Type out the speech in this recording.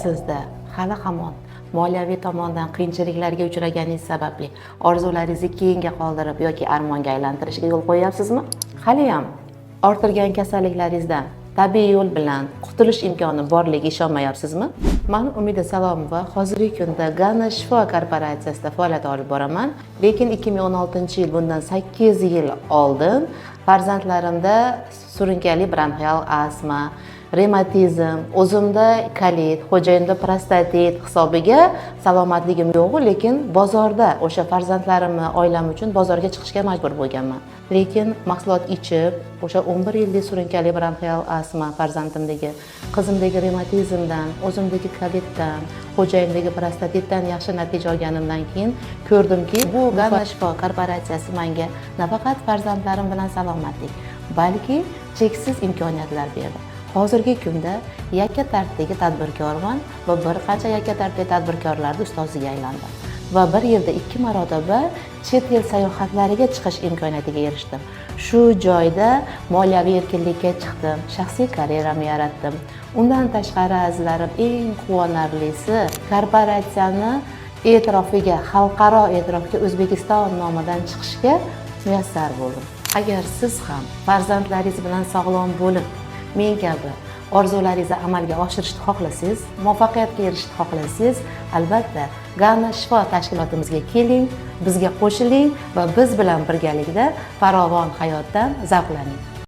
sizda hali hamon moliyaviy tomondan qiyinchiliklarga uchraganingiz sababli orzularingizni keyinga qoldirib yoki armonga aylantirishga yo'l qo'yapsizmi? Haliyam orttirgan kasalliklaringizdan tabiiy yo'l bilan qutulish imkoni borligiga ishonmayapsizmi? Men Umida Salomova hozirgi kunda Gana Shifo korporatsiyasida faoliyat olib boraman. Lekin 2016-yil bundan 8 yil oldin farzandlarimda surunkali bronxial astma, revmatizm, o'zimda kolit, xo'jayinda prostatit hisobiga salomatligim yo'q, lekin bozorda o'sha farzandlarimni, oilam uchun bozorga chiqishga majbur bo'lganman. Lekin mahsulot ichib, o'sha 11 yillik surunkali bronxial astma farzandimdagi, qizimdagi revmatizmdan, o'zimdagi kolitdan, xo'jayindagi prostatitdan yaxshi natija olganimdan keyin ko'rdimki, bu Gana Shifo korporatsiyasi menga nafaqat farzandlarim bilan salomatlik, balki cheksiz imkoniyatlar berdi. Hozirgi kunda yakka tartibdagi tadbirkorman va bir qancha yakka tartibdagi tadbirkorlarning ustoziga aylandim. Va bir yilda 2 marotaba chet el sayohatlariga chiqish imkoniyatiga erishdim. Shu joyda moliyaviy erkinlikka chiqdim, shaxsiy karyeramni yaratdim. Undan tashqari azizlarim, eng quvonarlisi korporatsiyani e'tirofiga, xalqaro e'tirofga O'zbekiston nomidan chiqishga muyassar bo'ldim. Agar siz ham farzandlaringiz bilan sog'lom bo'lib, men kabi orzularingizni amalga oshirishni xohlasangiz, muvaffaqiyatga erishishni xohlasangiz, albatta Gana Shifo tashkilotimizga keling, bizga qo'shiling va biz bilan birgalikda farovon hayotdan zavqlaning.